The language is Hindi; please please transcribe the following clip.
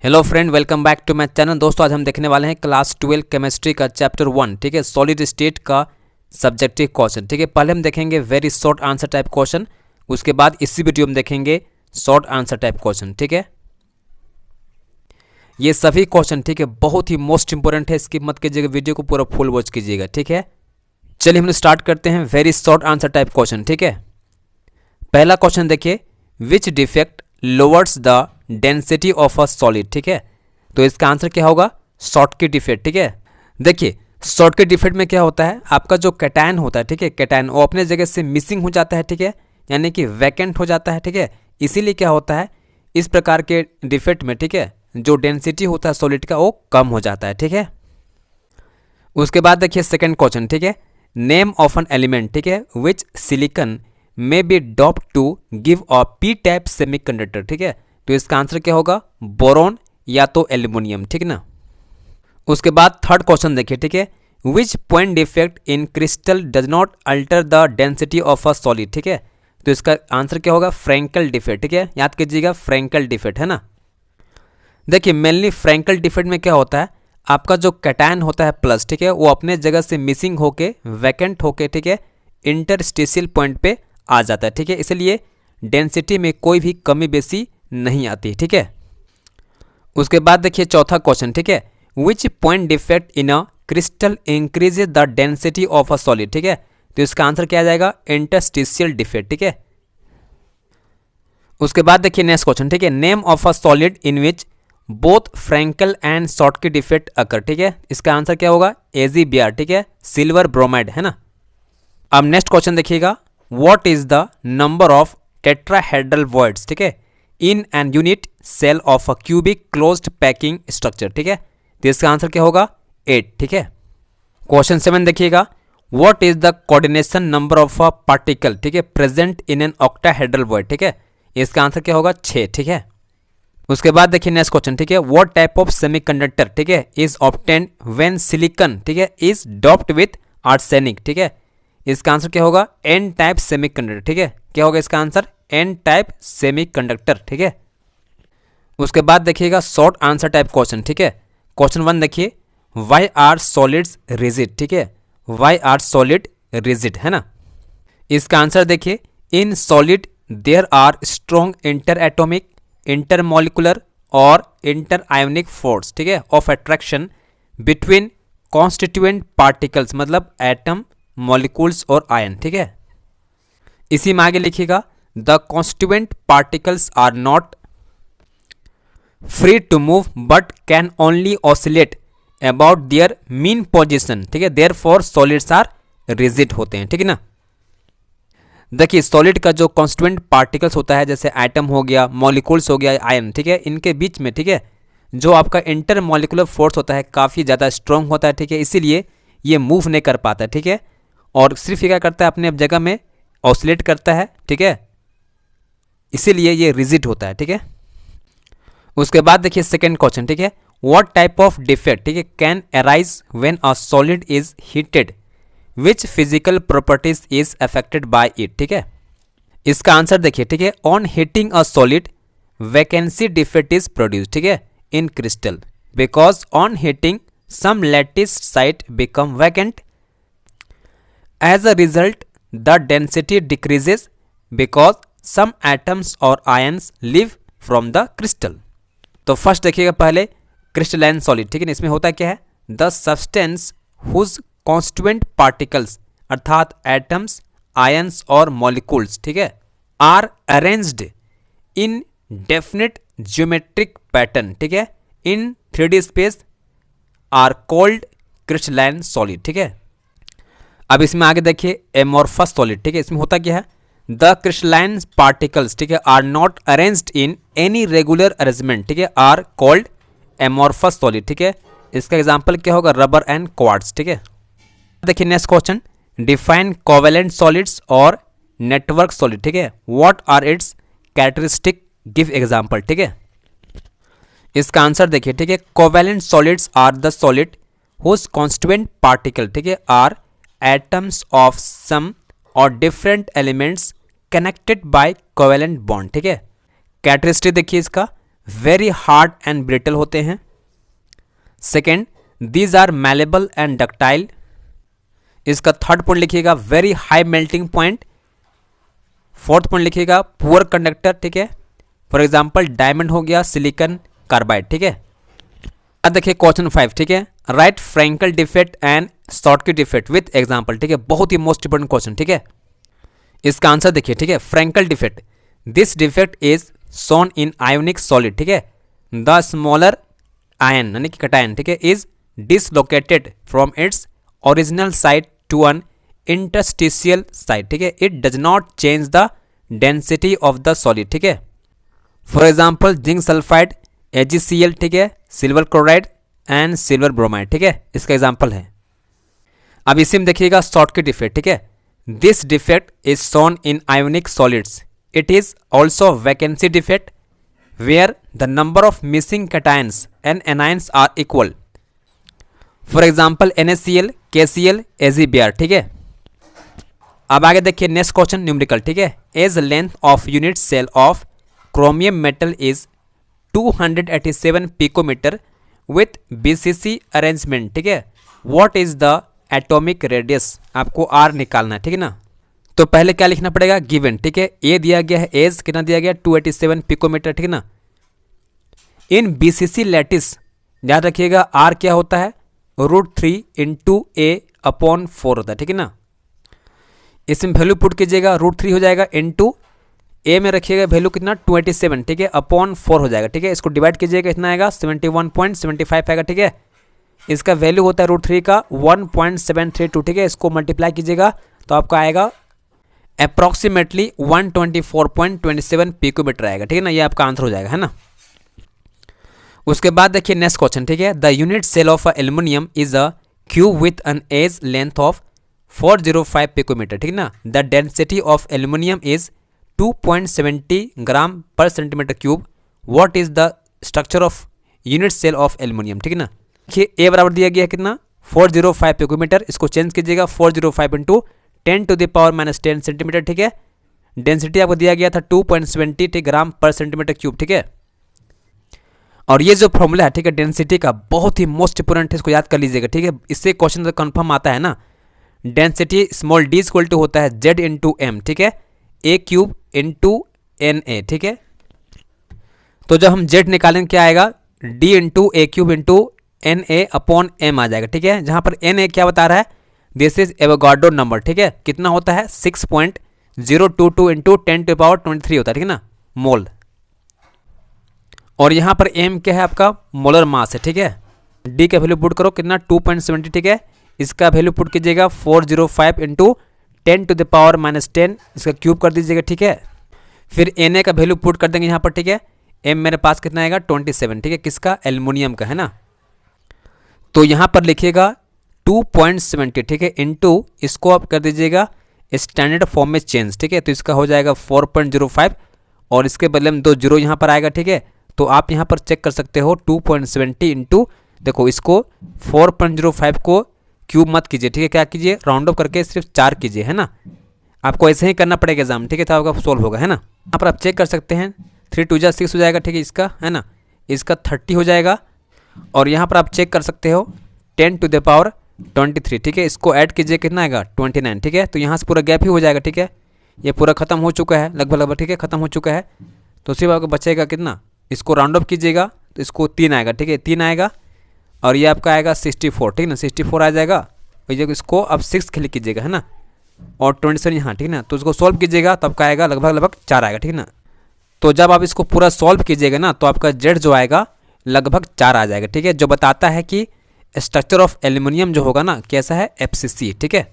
Hello friend, welcome back to my channel. दोस्तों, आज हम देखने वाले हैं क्लास 12 केमिस्ट्री का चैप्टर 1, ठीक है, सॉलिड स्टेट का सब्जेक्टिव क्वेश्चन। ठीक है, पहले हम देखेंगे very short answer type question, उसके बाद इसी वीडियो में देखेंगे शॉर्ट आंसर टाइप क्वेश्चन। ठीक है, ये सभी क्वेश्चन, ठीक है, बहुत ही मोस्ट इंपोर्टेंट है, स्किप मत कीजिएगा, वीडियो को पूरा फुल वॉच कीजिएगा। ठीक है, चलिए हम स्टार्ट करते हैं very short answer type question. ठीक है, पहला क्वेश्चन देखिए, which defect lowers the density of a solid. ठीक है, तो इसका आंसर क्या होगा? Schottky effect. ठीक है, देखिए शॉर्टकट इफेक्ट में क्या होता है, आपका जो कैटायन होता है, ठीक है, कैटायन वो अपने जगह से मिसिंग हो जाता है। ठीक है, यानी कि वैकेंट हो जाता है। ठीक है, इसीलिए क्या होता है, इस प्रकार के डिफेक्ट में, ठीक है, जो डेंसिटी होता है सॉलिड का वो कम हो जाता है। ठीक है, उसके बाद देखिए सेकेंड क्वेश्चन। ठीक है, नेम ऑफ एन एलिमेंट, ठीक है, which silicon may be doped to give a p type semiconductor. ठीक है, तो इसका आंसर क्या होगा? बोरॉन या तो एल्यूमिनियम। ठीक ना। उसके बाद थर्ड क्वेश्चन देखिए, ठीक है, which point defect in crystal does not alter the density of a solid. ठीक है, तो इसका आंसर क्या होगा? Frenkel defect. ठीक है, याद कीजिएगा फ्रैंकल डिफेक्ट है ना। देखिए मेनली फ्रैंकल डिफेक्ट में क्या होता है, आपका जो कैटायन होता है प्लस, ठीक है, वो अपने जगह से मिसिंग होके वैकेंट होके, ठीक है, इंटरस्टेशियल पॉइंट पे आ जाता है। ठीक है, इसलिए डेंसिटी में कोई भी कमी बेसी नहीं आती। ठीक है, उसके बाद देखिए चौथा क्वेश्चन। ठीक है, which point defect in a crystal increases the density of a solid. ठीक है, तो इसका आंसर क्या आ जाएगा? Interstitial defect. ठीक है, उसके बाद देखिए नेक्स्ट क्वेश्चन। ठीक है, name of a solid in which both Frenkel and Schottky defect occur. ठीक है, इसका आंसर क्या होगा? AgBr। ठीक है, सिल्वर ब्रोमाइड है ना। अब नेक्स्ट क्वेश्चन देखिएगा, what is the number of tetrahedral voids, ठीक है, in an unit cell of a cubic closed packing structure. ठीक है, तो इसका आंसर क्या होगा? 8। ठीक है, क्वेश्चन 7 देखिएगा, what is the coordination number of a particle, ठीक है, present in an octahedral void. ठीक है, इसका आंसर क्या होगा? 6। ठीक है, उसके बाद देखिए नेक्स्ट क्वेश्चन। ठीक है, व्हाट टाइप ऑफ सेमीकंडक्टर, ठीक है, इज ऑब्टेन्ड व्हेन सिलिकॉन, ठीक है, इज डॉप्ड विथ आर्सेनिक। ठीक है, इसका आंसर क्या होगा? N type semiconductor. ठीक है, क्या होगा इसका आंसर? N type semiconductor. ठीक है, उसके बाद देखिएगा शॉर्ट आंसर टाइप क्वेश्चन। ठीक है, क्वेश्चन 1 देखिए, वाई आर सॉलिड्स रिजिड। ठीक है, वाई आर सॉलिड रिजिड है ना। इसका आंसर देखिए, in solid there are strong inter atomic, intermolecular और इंटर आयोनिक फोर्स, ठीक है, of attraction between constituent particles, मतलब एटम, मॉलिक्यूल्स और आयन। ठीक है, इसी में आगे लिखिएगा, the constituent particles are not free to move but can only oscillate about their mean position. ठीक है, therefore solids are rigid होते हैं। ठीक है ना। देखिए सॉलिड का जो कॉन्स्टिट्यूएंट पार्टिकल्स होता है, जैसे एटम हो गया, मॉलिक्यूल्स हो गया, आयन, ठीक है, इनके बीच में, ठीक है, जो आपका इंटर मॉलिकुलर फोर्स होता है काफ़ी ज़्यादा स्ट्रॉन्ग होता है। ठीक है, इसीलिए ये मूव नहीं कर पाता है। ठीक है, और सिर्फ ये क्या करता है, अपने जगह में ऑसिलेट करता है। ठीक है, इसीलिए ये रिजिड होता है। ठीक है, उसके बाद देखिए सेकेंड क्वेश्चन। ठीक है, व्हाट टाइप ऑफ डिफेक्ट, ठीक है, can arise when a solid is heated, which physical properties is affected by it. ठीक है, इसका आंसर देखिए, ठीक है, on heating a solid vacancy defect is produce. ठीक है, in crystal because on heating some lattice site become vacant, as a result the density decreases because some atoms और ions leave from the crystal. तो फर्स्ट देखिएगा पहले क्रिस्टलाइन सॉलिड। ठीक है, इसमें होता क्या है, the substance whose constituent particles अर्थात एटम्स, आयन्स और मॉलिक्यूल्स, ठीक है, are arranged in definite geometric pattern, ठीक है, in 3D space are called crystalline solid. ठीक है, अब इसमें आगे देखिए एमोर्फस सॉलिड। ठीक है, इसमें होता क्या है, द क्रिस्टलाइन पार्टिकल्स, ठीक है, are not arranged in any regular arrangement, ठीक है, आर कॉल्ड एमोर्फस सॉलिड। ठीक है, इसका एग्जांपल क्या होगा? Rubber and quartz. ठीक है, देखिए next question, define covalent solids और नेटवर्क सॉलिड। ठीक है, what are its characteristic, give example. ठीक है, इसका आंसर देखिए, ठीक है, covalent solids are the solid whose constituent particle, ठीक है, आर एटम्स ऑफ सम और different elements connected by covalent bond. ठीक है, कैरेक्टरिस्टिक देखिए इसका, वेरी हार्ड एंड ब्रिटल होते हैं। Second, these are malleable and ductile. इसका थर्ड पॉइंट लिखिएगा very high melting point. Fourth point लिखिएगा पुअर कंडक्टर, ठीक है। फॉर एग्जाम्पल डायमंड हो गया, सिलिकॉन कार्बाइड, ठीक है। अब देखिए क्वेश्चन 5, ठीक है। Write Frenkel defect and Schottky defect with example, ठीक है। बहुत ही मोस्ट इंपोर्टेंट क्वेश्चन, ठीक है। इसका आंसर देखिए, ठीक है। Frenkel defect, this defect is shown in ionic solid, ठीक है। द स्मॉलर आयन यानी कि कटायन, ठीक है, is dislocated from its original site to an interstitial site, ठीक है। It does not change the density of the solid, ठीक है। For example zinc sulphide, AgCl, ठीक है, silver chloride and silver bromide, ठीक है। इसका एग्जाम्पल है। अब इसी में देखिएगा शॉर्टकट डिफेक्ट, ठीक है। This defect is shown in ionic solids. It is also vacancy defect where the number of missing cations and anions are equal. For example NaCl, KCl, AgBr, ठीक है। अब आगे देखिए नेक्स्ट क्वेश्चन न्यूमेरिकल, ठीक है। Edge length of unit cell of chromium metal is 287 picometre with BCC arrangement, ठीक है। What is the atomic radius, आपको R निकालना है, ठीक है ना। तो पहले क्या लिखना पड़ेगा, गिवन, ठीक है। ए दिया गया है, एज कितना दिया गया 287 पिकोमीटर, ठीक है ना। इन BCC लैटिस याद रखिएगा R क्या होता है, √3 × A/4 होता है, ठीक है ना। इसमें वैल्यू पुट कीजिएगा, √3 हो जाएगा इंटू ए में रखिएगा वैल्यू कितना 27, ठीक है, अपॉन 4 हो जाएगा, ठीक है। इसको डिवाइड कीजिएगा, कितना आएगा 71.75 आएगा, ठीक है। इसका वैल्यू होता है √3 का 1.732, ठीक है। इसको मल्टीप्लाई कीजिएगा तो आपका आएगा अप्रॉक्सीमेटली 124.27 पिकोमीटर आएगा, ठीक है ना। ये आपका आंसर हो जाएगा, है ना। उसके बाद देखिए नेक्स्ट क्वेश्चन, ठीक है। The unit cell of aluminium is a cube with an edge length of 405 picometre, ठीक है ना। The density of aluminium is 2.70 gram per centimetre cube. What is the structure of unit cell of aluminium, ठीक है ना। देखिए ए बराबर दिया गया कितना 405 पिकोमीटर। इसको चेंज कीजिएगा 405 इंटू 10⁻⁻10 सेंटीमीटर, ठीक है। डेंसिटी आपको दिया गया था 2.70 ग्राम पर सेंटीमीटर क्यूब, ठीक है। और ये जो फॉर्मूला है, ठीक है, डेंसिटी का बहुत ही मोस्ट इंपोर्टेंट है, इसको याद कर लीजिएगा, ठीक है। इससे क्वेश्चन तो कंफर्म आता है ना। Density small d equal to होता है Z × M, ठीक है, A³ × Na, ठीक है। तो जब हम Z निकालेंगे क्या आएगा, D × A³ × Na/M आ जाएगा, ठीक है। जहां पर Na क्या बता रहा है, दिस इज एवोगाड्रो नंबर, ठीक है। कितना होता है 6.022 × 10⁻23 होता है, ठीक है ना, मोल। और यहाँ पर M क्या है आपका मोलर मास है, ठीक है। D का वैल्यू पुट करो कितना 2.70, ठीक है। इसका वैल्यू पुट कीजिएगा 405 × 10⁻⁻10, इसका क्यूब कर दीजिएगा, ठीक है। फिर Na का वैल्यू पुट कर देंगे यहाँ पर, ठीक है। M मेरे पास कितना आएगा 27, ठीक है, किसका एल्युमिनियम का, है ना। तो यहाँ पर लिखिएगा 2.70, ठीक है, इंटू इसको आप कर दीजिएगा स्टैंडर्ड फॉर्म में चेंज, ठीक है। तो इसका हो जाएगा 4.05 और इसके बदले में 2 जीरो यहाँ पर आएगा, ठीक है। तो आप यहाँ पर चेक कर सकते हो 2.70 इंटू, देखो इसको 4.05 को क्यूब मत कीजिए, ठीक है। क्या कीजिए, राउंड ऑफ करके सिर्फ 4 कीजिए, है ना। आपको ऐसे ही करना पड़ेगा एग्जाम, ठीक है, तो आपका सोल्व होगा, है ना। यहाँ पर आप चेक कर सकते हैं 3 2 6 हो जाएगा, ठीक है, इसका, है ना। इसका 30 हो जाएगा। और यहाँ पर आप चेक कर सकते हो 10⁻23, ठीक है। इसको ऐड कीजिए, कितना आएगा 29, ठीक है। तो यहाँ से पूरा गैप ही हो जाएगा, ठीक है। ये पूरा खत्म हो चुका है लगभग, ठीक है, खत्म हो चुका है। तो सिर्फ आपको बचेगा कितना, इसको राउंड ऑफ कीजिएगा तो इसको 3 आएगा, ठीक है, 3 आएगा। और ये आपका आएगा 64, ठीक है ना, 64 आ जाएगा। और ये इसको अब 6 क्लिक कीजिएगा, है ना, और 27 यहाँ, ठीक है ना। तो इसको सॉल्व कीजिएगा तो आपका आएगा लगभग 4 आएगा, ठीक है ना। तो जब आप इसको पूरा सॉल्व कीजिएगा ना तो आपका Z जो आएगा लगभग 4 आ जाएगा, ठीक है, जो बताता है कि स्ट्रक्चर ऑफ एल्यूमिनियम जो होगा ना कैसा है FCC, ठीक है।